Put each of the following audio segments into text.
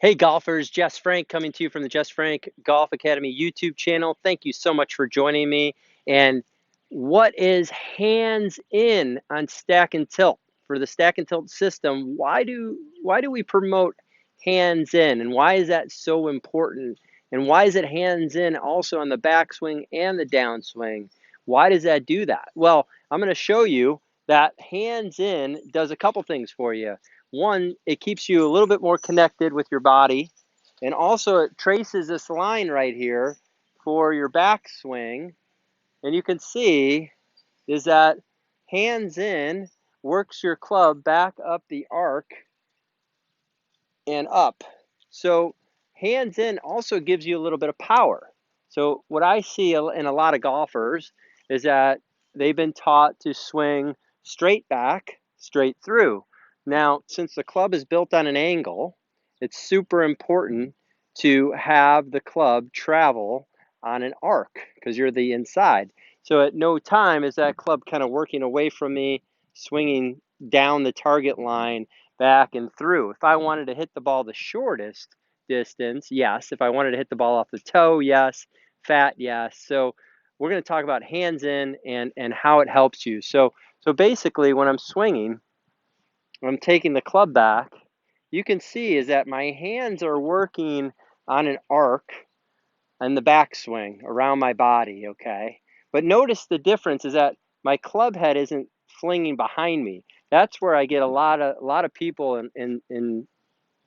Hey golfers, Jess Frank coming to you from the Jess Frank Golf Academy YouTube channel. Thank you so much for joining me. And what is hands in on stack and tilt? For the stack and tilt system, why do we promote hands in, and why is that so important? And why is it hands in also on the backswing and the downswing? Why does that do that? Well, I'm going to show you that hands in does a couple things for you. One, it keeps you a little bit more connected with your body, and also it traces this line right here for your backswing. And you can see is that hands in works your club back up the arc and up. So hands in also gives you a little bit of power. So what I see in a lot of golfers is that they've been taught to swing straight back, straight through. Now, since the club is built on an angle, it's super important to have the club travel on an arc because you're the inside. So at no time is that club kind of working away from me, swinging down the target line back and through. If I wanted to hit the ball the shortest distance, yes. If I wanted to hit the ball off the toe, yes. Fat, yes. So we're going to talk about hands in and how it helps you. So basically when I'm swinging, when I'm taking the club back, you can see is that my hands are working on an arc on the backswing around my body, okay? But notice the difference is that my club head isn't flinging behind me. That's where I get a lot of people in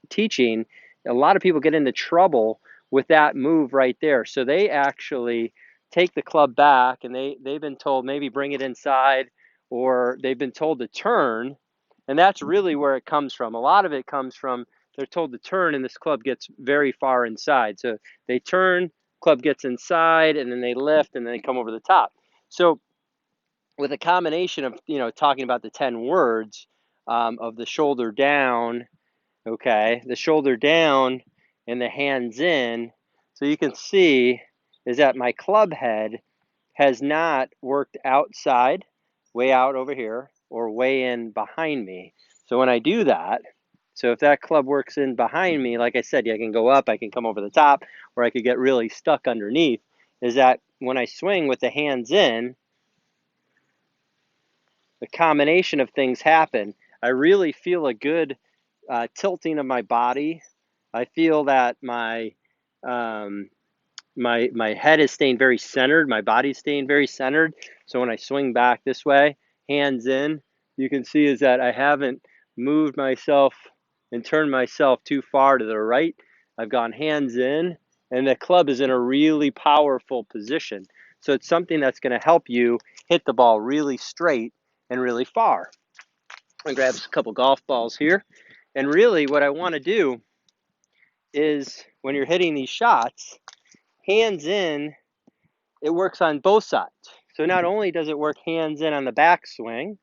teaching. A lot of people get into trouble with that move right there. So they actually take the club back, and they've been told maybe bring it inside, or they've been told to turn, and that's really where it comes from. A lot of it comes from they're told to turn, and this club gets very far inside. So they turn, club gets inside, and then they lift, and then they come over the top. So with a combination of talking about the 10 words of the shoulder down, okay, the shoulder down and the hands in, so you can see is that my club head has not worked outside, way out over here, or way in behind me. So when I do that, so if that club works in behind me, like I said, I can go up, I can come over the top, or I could get really stuck underneath, is that when I swing with the hands in, the combination of things happen. I really feel a good tilting of my body. I feel that um, my head is staying very centered. My body's staying very centered. So when I swing back this way, hands in, you can see is that I haven't moved myself and turned myself too far to the right. I've gone hands in, and the club is in a really powerful position. So it's something that's going to help you hit the ball really straight and really far. I'm going to grab a couple golf balls here. And really what I want to do is when you're hitting these shots, hands in, it works on both sides. So not only does it work hands in on the backswing,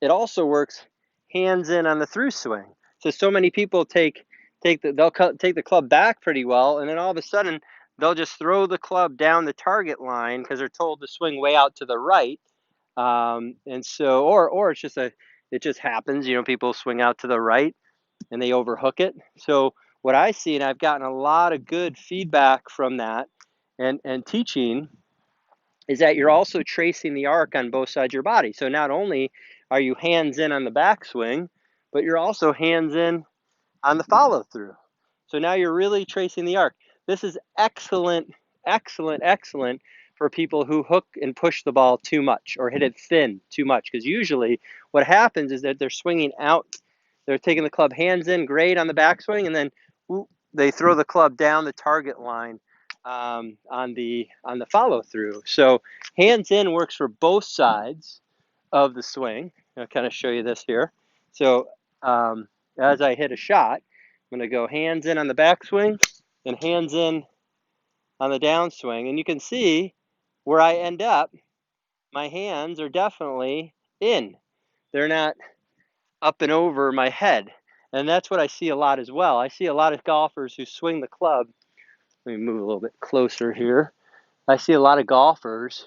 it also works hands in on the through swing. So many people take the club back pretty well, and then all of a sudden they'll just throw the club down the target line because they're told to swing way out to the right, and so or it just happens. People swing out to the right and they overhook it. So what I see, and I've gotten a lot of good feedback from that, and teaching is that you're also tracing the arc on both sides of your body. So not only are you hands in on the backswing, but you're also hands in on the follow through. So now you're really tracing the arc. This is excellent, excellent, excellent for people who hook and push the ball too much or hit it thin too much. Because usually what happens is that they're swinging out, they're taking the club hands in, great on the backswing, and then they throw the club down the target line on the follow through. So hands in works for both sides of the swing. I'll kind of show you this here. So as I hit a shot, I'm going to go hands in on the backswing and hands in on the downswing. And you can see where I end up, my hands are definitely in. They're not up and over my head. And that's what I see a lot as well. I see a lot of golfers who swing the club. Let me move a little bit closer here. I see a lot of golfers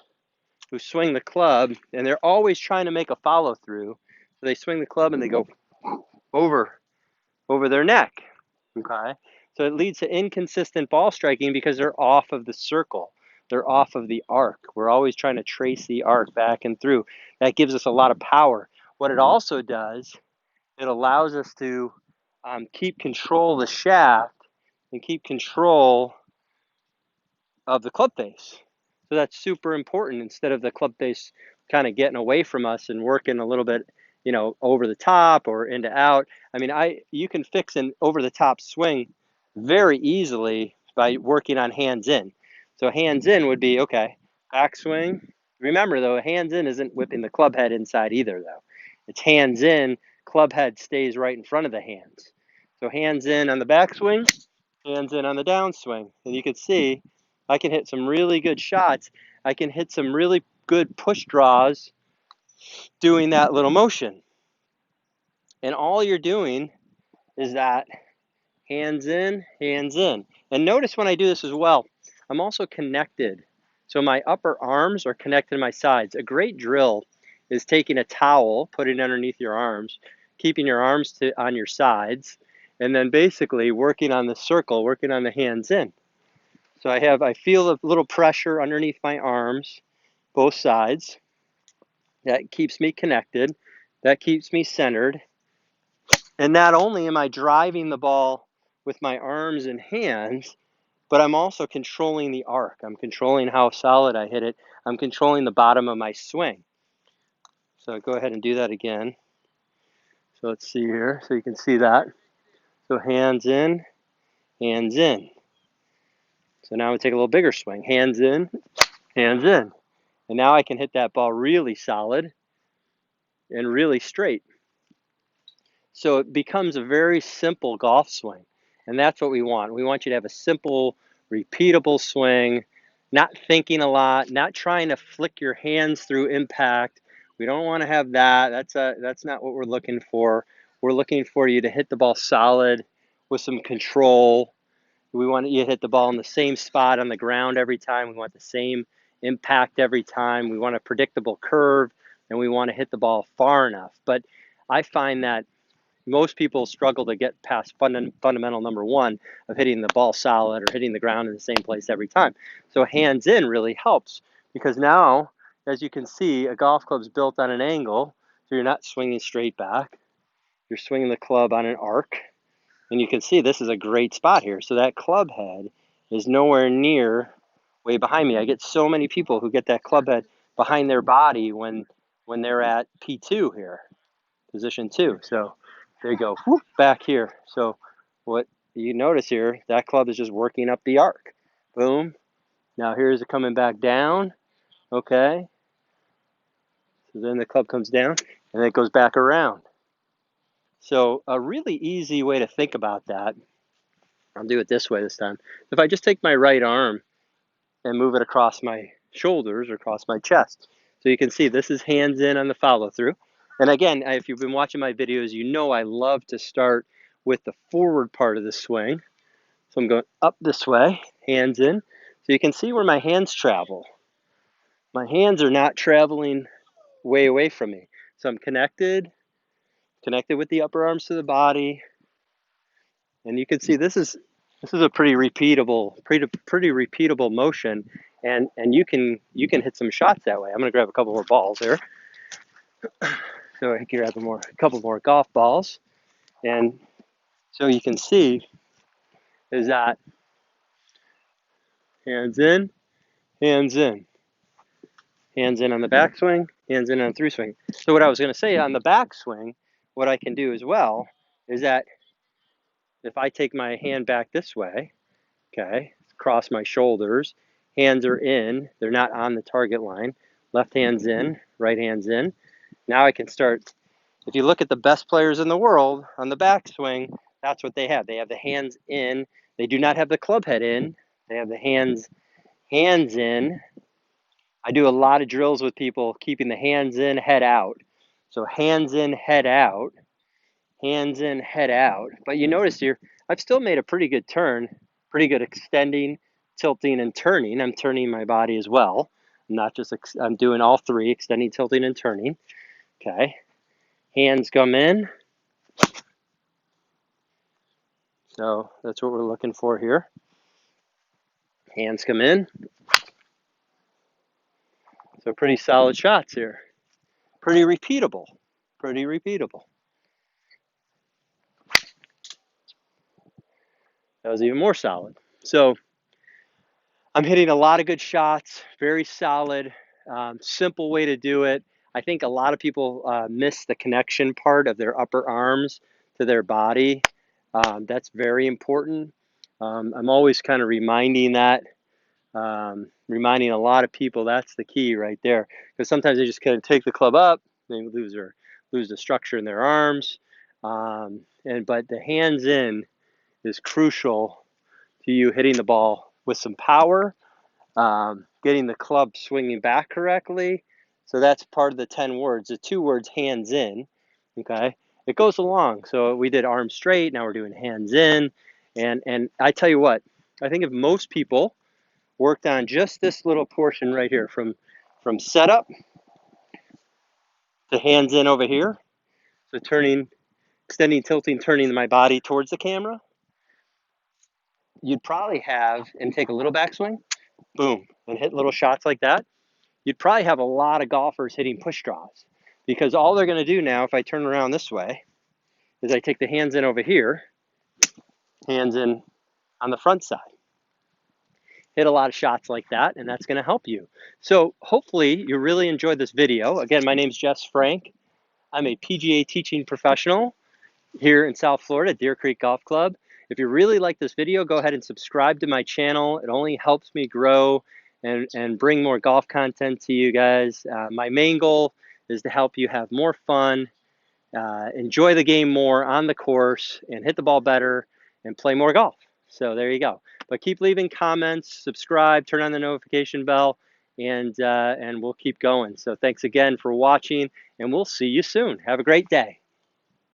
who swing the club, and they're always trying to make a follow through. So they swing the club and they go over their neck. Okay. So it leads to inconsistent ball striking because they're off of the circle. They're off of the arc. We're always trying to trace the arc back and through. That gives us a lot of power. What it also does, it allows us to keep control of the shaft and keep control of the club face. So that's super important instead of the club face kind of getting away from us and working a little bit, over the top or into out. I mean, you can fix an over the top swing very easily by working on hands in. So hands in would be okay, backswing. Remember though, hands in isn't whipping the club head inside either though. It's hands in, club head stays right in front of the hands. So hands in on the backswing, hands in on the downswing. And you can see I can hit some really good shots. I can hit some really good push draws doing that little motion. And all you're doing is that hands in, hands in. And notice when I do this as well, I'm also connected. So my upper arms are connected to my sides. A great drill is taking a towel, putting it underneath your arms, keeping your arms on your sides, and then basically working on the circle, working on the hands in. So I feel a little pressure underneath my arms, both sides. That keeps me connected. That keeps me centered. And not only am I driving the ball with my arms and hands, but I'm also controlling the arc. I'm controlling how solid I hit it. I'm controlling the bottom of my swing. So go ahead and do that again. So let's see here. So you can see that. So hands in, hands in. So now we take a little bigger swing. Hands in, hands in. And now I can hit that ball really solid and really straight. So it becomes a very simple golf swing. And that's what we want. We want you to have a simple, repeatable swing, not thinking a lot, not trying to flick your hands through impact. We don't want to have that. That's not what we're looking for. We're looking for you to hit the ball solid with some control. We want you to hit the ball in the same spot on the ground every time. We want the same impact every time. We want a predictable curve, and we want to hit the ball far enough. But I find that most people struggle to get past fundamental number one of hitting the ball solid or hitting the ground in the same place every time. So hands in really helps because now, as you can see, a golf club's built on an angle, so you're not swinging straight back. You're swinging the club on an arc. And you can see this is a great spot here. So that club head is nowhere near way behind me. I get so many people who get that club head behind their body when they're at P2 here, position 2. So there you go, whoop, back here. So what you notice here, that club is just working up the arc. Boom. Now here's it coming back down. Okay. So then the club comes down and then it goes back around. So a really easy way to think about that, I'll do it this way this time. If I just take my right arm and move it across my shoulders or across my chest. So you can see this is hands in on the follow through. And again, if you've been watching my videos, you know I love to start with the forward part of the swing. So I'm going up this way, hands in. So you can see where my hands travel. My hands are not traveling way away from me. So I'm connected with the upper arms to the body. And you can see this is a pretty repeatable motion, and you can hit some shots that way. I'm gonna grab a couple more balls here. So I can grab a couple more golf balls, and so you can see is that hands in, hands in, hands in on the backswing, hands in on the through swing. So what I was gonna say on the backswing, what I can do as well is that if I take my hand back this way, okay, cross my shoulders, hands are in, they're not on the target line. Left hand's in, right hand's in. Now I can start. If you look at the best players in the world on the backswing, that's what they have. They have the hands in. They do not have the club head in. They have the hands in. I do a lot of drills with people keeping the hands in, head out. So hands in, head out. Hands in, head out. But you notice here, I've still made a pretty good turn, pretty good extending, tilting, and turning. I'm turning my body as well. I'm not just, I'm doing all three, extending, tilting, and turning. Okay. Hands come in. So that's what we're looking for here. Hands come in. So pretty solid shots here. Pretty repeatable. Pretty repeatable. That was even more solid. So I'm hitting a lot of good shots, very solid, simple way to do it. I think a lot of people miss the connection part of their upper arms to their body. That's very important. I'm always kind of reminding that, reminding a lot of people that's the key right there. Because sometimes they just kind of take the club up, they lose the structure in their arms. But the hands in is crucial to you hitting the ball with some power, getting the club swinging back correctly. So that's part of the 10 words. The 2 words, hands in. Okay, it goes along. So we did arms straight. Now we're doing hands in, and I tell you what, I think if most people worked on just this little portion right here, from setup to hands in over here, so turning, extending, tilting, turning my body towards the camera, you'd probably have, and take a little backswing, boom, and hit little shots like that. You'd probably have a lot of golfers hitting push draws, because all they're going to do now, if I turn around this way, is I take the hands in over here, hands in on the front side. Hit a lot of shots like that, and that's going to help you. So hopefully you really enjoyed this video. Again, my name's Jess Frank. I'm a PGA teaching professional here in South Florida, Deer Creek Golf Club. If you really like this video, go ahead and subscribe to my channel. It only helps me grow and bring more golf content to you guys. My main goal is to help you have more fun, enjoy the game more on the course, and hit the ball better and play more golf. So there you go. But keep leaving comments, subscribe, turn on the notification bell, and we'll keep going. So thanks again for watching, and we'll see you soon. Have a great day.